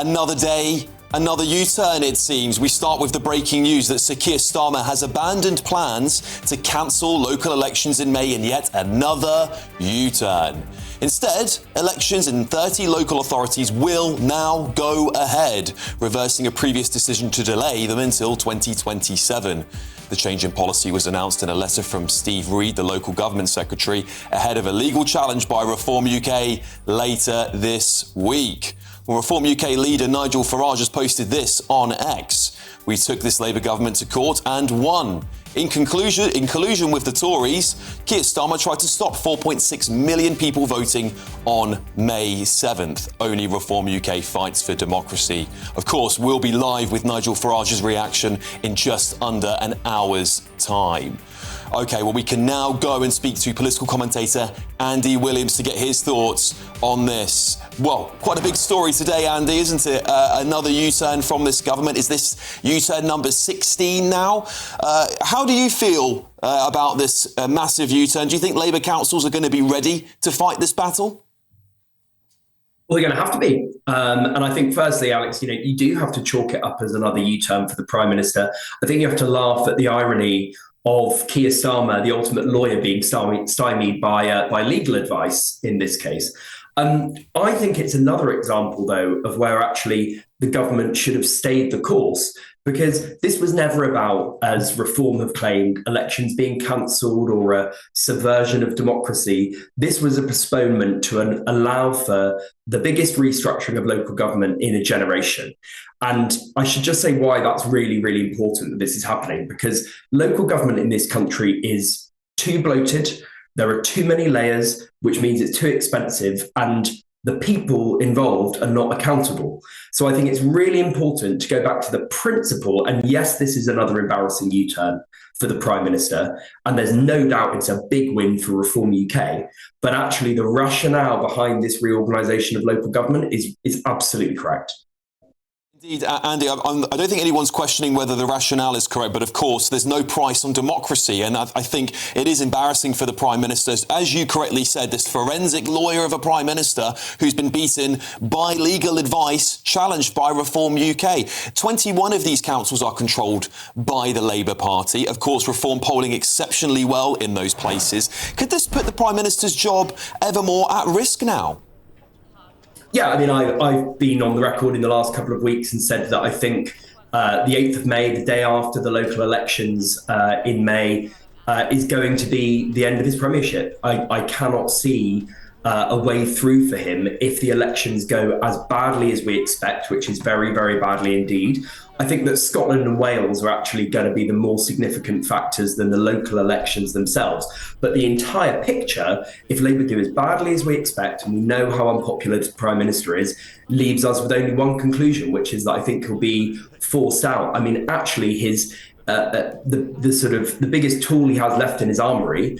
Another day, another U-turn, it seems. We start with the breaking news that Sir Keir Starmer has abandoned plans to cancel local elections in May in yet another U-turn. Instead, elections in 30 local authorities will now go ahead, reversing a previous decision to delay them until 2027. The change in policy was announced in a letter from Steve Reed, the local government secretary, ahead of a legal challenge by Reform UK later this week. Well, Reform UK leader Nigel Farage has posted this on X. We took this Labour government to court and won. In collusion with the Tories, Keir Starmer tried to stop 4.6 million people voting on May 7th. Only Reform UK fights for democracy. Of course, we'll be live with Nigel Farage's reaction in just under an hour's time. OK, well, we can now go and speak to political commentator Andy Williams to get his thoughts on this. Well, quite a big story today, Andy, isn't it? Another U-turn from this government. Is this U-turn number 16 now? How do you feel about this massive U-turn? Do you think Labour councils are going to be ready to fight this battle? Well, they're going to have to be. And I think, firstly, Alex, you do have to chalk it up as another U-turn for the Prime Minister. I think you have to laugh at the irony of Keir Starmer, the ultimate lawyer, being stymied by legal advice in this case. I think it's another example, though, of where actually the government should have stayed the course, because this was never about, as Reform have claimed, elections being cancelled or a subversion of democracy. This was a postponement to allow for the biggest restructuring of local government in a generation. And I should just say why that's really, really important that this is happening, because local government in this country is too bloated. There are too many layers, which means it's too expensive, and the people involved are not accountable. So I think it's really important to go back to the principle. And yes, this is another embarrassing U-turn for the Prime Minister, and there's no doubt it's a big win for Reform UK. But actually, the rationale behind this reorganisation of local government is absolutely correct. Indeed, Andy, I don't think anyone's questioning whether the rationale is correct, but of course, there's no price on democracy. And I think it is embarrassing for the Prime Minister. As you correctly said, this forensic lawyer of a Prime Minister who's been beaten by legal advice, challenged by Reform UK. 21 of these councils are controlled by the Labour Party. Of course, Reform polling exceptionally well in those places. Could this put the Prime Minister's job ever more at risk now? Yeah, I mean, I've been on the record in the last couple of weeks and said that I think the 8th of May, the day after the local elections in May, is going to be the end of his premiership. I cannot see a way through for him if the elections go as badly as we expect, which is very, very badly indeed. I think that Scotland and Wales are actually going to be the more significant factors than the local elections themselves. But the entire picture, if Labour do as badly as we expect, and we know how unpopular the Prime Minister is, leaves us with only one conclusion, which is that I think he'll be forced out. I mean, actually, his the biggest tool he has left in his armoury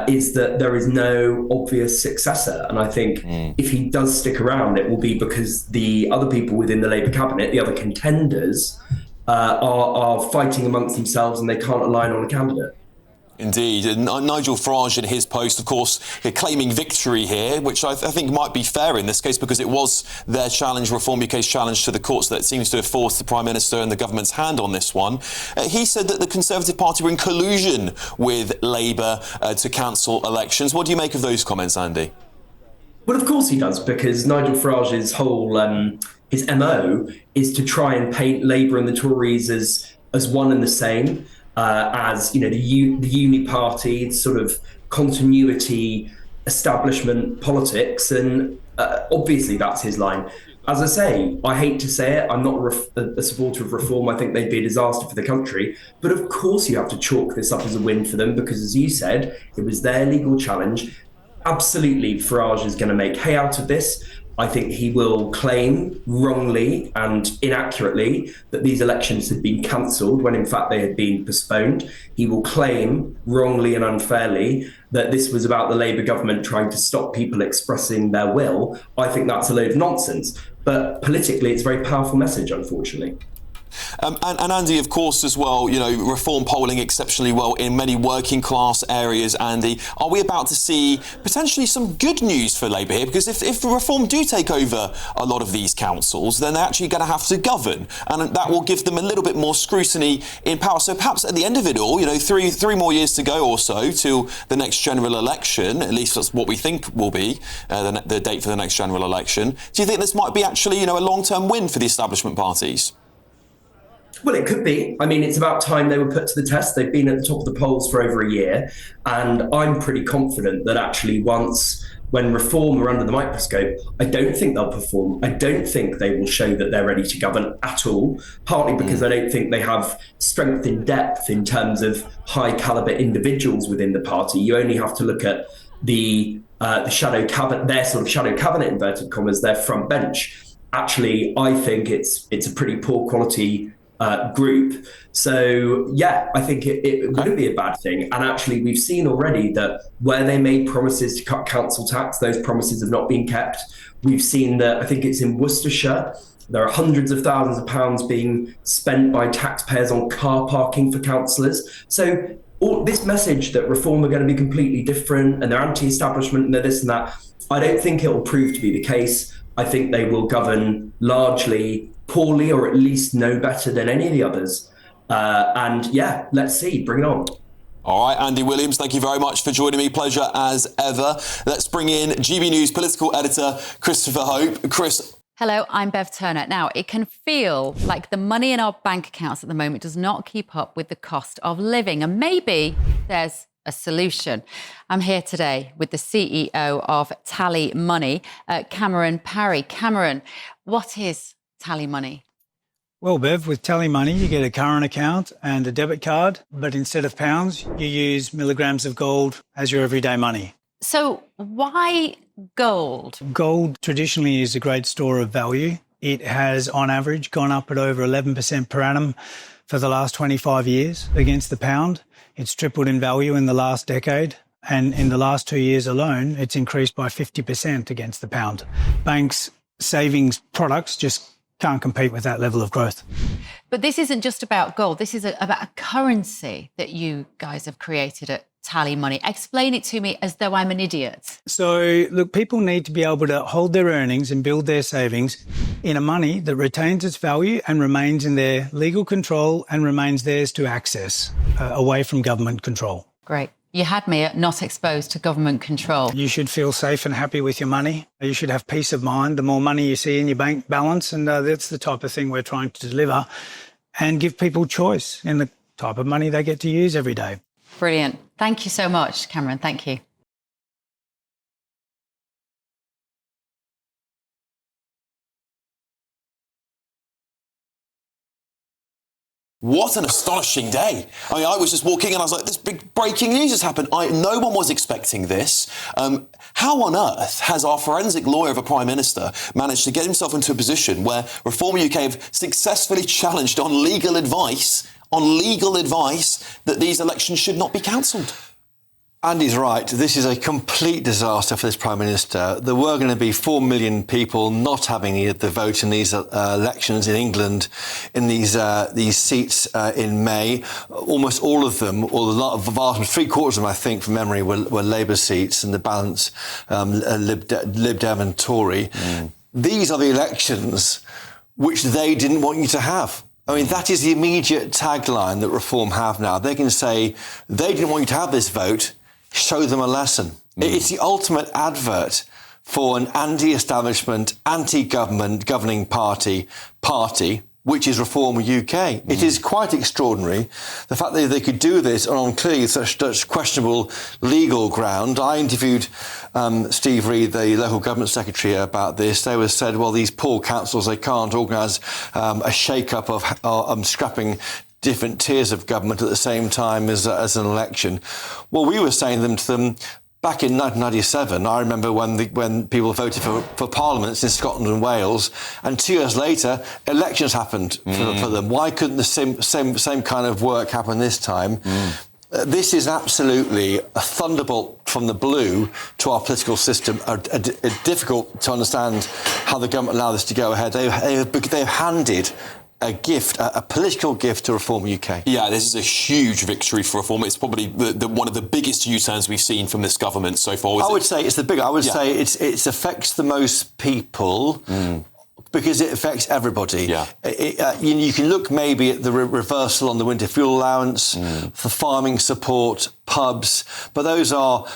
is that there is no obvious successor. And I think if he does stick around, it will be because the other people within the Labour cabinet, the other contenders, are fighting amongst themselves and they can't align on a candidate. Indeed. And Nigel Farage in his post, of course, claiming victory here, which I think might be fair in this case because it was their challenge, Reform UK's challenge to the courts, that seems to have forced the Prime Minister and the government's hand on this one. He said that the Conservative Party were in collusion with Labour to cancel elections. What do you make of those comments, Andy? Well, of course he does, because Nigel Farage's whole his MO is to try and paint Labour and the Tories as one and the same. As the uni party, sort of continuity, establishment politics, and obviously that's his line. As I say, I hate to say it, I'm not a supporter of Reform. I think they'd be a disaster for the country. But of course you have to chalk this up as a win for them, because as you said, it was their legal challenge. Absolutely, Farage is going to make hay out of this. I think he will claim wrongly and inaccurately that these elections had been cancelled when in fact they had been postponed. He will claim wrongly and unfairly that this was about the Labour government trying to stop people expressing their will. I think that's a load of nonsense. But politically, it's a very powerful message, unfortunately. And Andy, of course, as well, reform polling exceptionally well in many working class areas. Andy, are we about to see potentially some good news for Labour here? Because if reform do take over a lot of these councils, then they're actually going to have to govern, and that will give them a little bit more scrutiny in power. So perhaps at the end of it all, three more years to go or so till the next general election, at least that's what we think will be the date for the next general election. Do you think this might be actually, a long-term win for the establishment parties? Well, it could be. I mean, it's about time they were put to the test. They've been at the top of the polls for over a year. And I'm pretty confident that actually when reform are under the microscope, I don't think they'll perform. I don't think they will show that they're ready to govern at all, partly because I don't think they have strength in depth in terms of high caliber individuals within the party. You only have to look at the shadow cabinet, their sort of shadow cabinet, inverted commas, their front bench. Actually, I think it's a pretty poor quality group. So, yeah, I think it wouldn't be a bad thing. And actually, we've seen already that where they made promises to cut council tax, those promises have not been kept. We've seen that, I think it's in Worcestershire, there are hundreds of thousands of pounds being spent by taxpayers on car parking for councillors. So all this message that reform are going to be completely different and they're anti-establishment and they're this and that, I don't think it will prove to be the case. I think they will govern largely poorly, or at least no better than any of the others. And yeah, let's see, bring it on. All right, Andy Williams, thank you very much for joining me. Pleasure as ever. Let's bring in GB News political editor Christopher Hope. Chris. Hello, I'm Bev Turner. Now, it can feel like the money in our bank accounts at the moment does not keep up with the cost of living. And maybe there's a solution. I'm here today with the CEO of TallyMoney, Cameron Parry. Cameron, what is TallyMoney? Well, Bev, with TallyMoney, you get a current account and a debit card, but instead of pounds, you use milligrams of gold as your everyday money. So why gold? Gold traditionally is a great store of value. It has, on average, gone up at over 11% per annum for the last 25 years against the pound. It's tripled in value in the last decade. And in the last 2 years alone, it's increased by 50% against the pound. Banks' savings products just can't compete with that level of growth. But this isn't just about gold. This is about a currency that you guys have created at TallyMoney. Explain it to me as though I'm an idiot. So, look, people need to be able to hold their earnings and build their savings in a money that retains its value and remains in their legal control and remains theirs to access, away from government control. Great. You had me at not exposed to government control. You should feel safe and happy with your money. You should have peace of mind. The more money you see in your bank balance, and that's the type of thing we're trying to deliver, and give people choice in the type of money they get to use every day. Brilliant. Thank you so much, Cameron. Thank you. What an astonishing day. I mean, I was just walking and I was like, this big breaking news has happened. No one was expecting this. How on earth has our forensic lawyer of a Prime Minister managed to get himself into a position where Reform UK have successfully challenged on legal advice that these elections should not be cancelled? Andy's right. This is a complete disaster for this Prime Minister. There were going to be 4 million people not having the vote in these elections in England, in these seats in May. Almost all of them, or the vast three-quarters of them, I think, from memory, were Labour seats, and the balance Lib Dem and Tory. These are the elections which they didn't want you to have. I mean, that is the immediate tagline that Reform have now. They can say, they didn't want you to have this vote, show them a lesson. It's the ultimate advert for an anti-establishment, anti-government governing party, which is Reform UK. It is quite extraordinary, the fact that they could do this on clearly such questionable legal ground. I interviewed Steve Reed, the local government secretary, about this. They were said, well, these poor councils, they can't organise a shake-up of scrapping different tiers of government at the same time as an election. Well, we were saying to them, back in 1997, I remember when people voted for parliaments in Scotland and Wales, and 2 years later, elections happened for them. Why couldn't the same kind of work happen this time? This is absolutely a thunderbolt from the blue to our political system. Difficult to understand how the government allowed this to go ahead. They've handed a gift, a political gift to Reform UK. Yeah, this is a huge victory for Reform. It's probably one of the biggest U-turns we've seen from this government so far. I would say it's the bigger. I would say it affects the most people. Because it affects everybody. Yeah. You can look maybe at the reversal on the winter fuel allowance, for farming support, pubs, but those are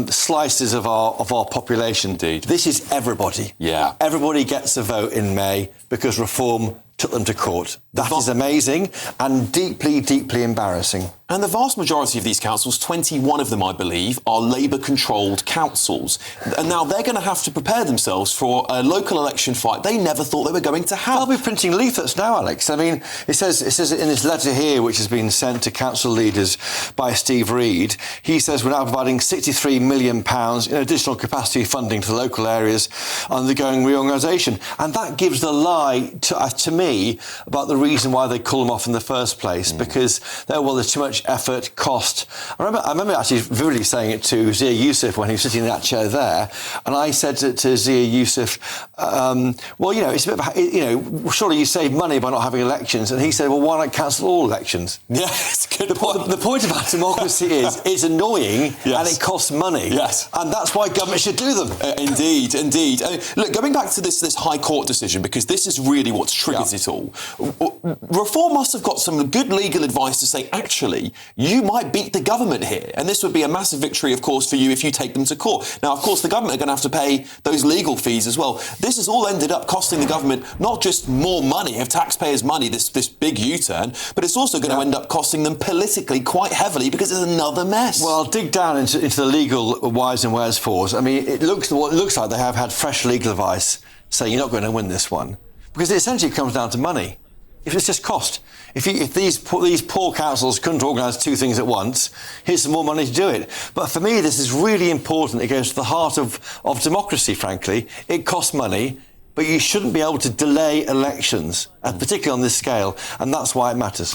slices of our population. Indeed. This is everybody. Yeah. Everybody gets a vote in May because Reform took them to court. That is amazing and deeply, deeply embarrassing. And the vast majority of these councils, 21 of them, I believe, are Labour-controlled councils. And now they're going to have to prepare themselves for a local election fight they never thought they were going to have. They'll be printing leaflets now, Alex. I mean, it says in this letter here, which has been sent to council leaders by Steve Reed, he says we're now providing £63 million in additional capacity funding to the local areas undergoing reorganisation. And that gives the lie to me about the reason why they call them off in the first place, because there's too much effort, cost. I remember actually vividly saying it to Zia Youssef when he was sitting in that chair there, and I said to Zia Youssef, well, it's a bit of, surely you save money by not having elections, and he said, well, why not cancel all elections? Yeah, it's a good point. The point about democracy is it's annoying and it costs money. Yes. And that's why government should do them. Indeed. Look, going back to this High Court decision, because this is really what's triggered it all. Reform must have got some good legal advice to say, actually, you might beat the government here. And this would be a massive victory, of course, for you if you take them to court. Now, of course, the government are going to have to pay those legal fees as well. This has all ended up costing the government not just more money, of taxpayers' money, this big U-turn, but it's also going to end up costing them politically quite heavily because it's another mess. Well, I'll dig down into the legal whys and wherefores. I mean, it looks like they have had fresh legal advice saying you're not going to win this one. Because it essentially comes down to money. If it's just cost. If these poor councils couldn't organise two things at once, here's some more money to do it. But for me, this is really important. It goes to the heart of democracy, frankly. It costs money, but you shouldn't be able to delay elections, particularly on this scale, and that's why it matters.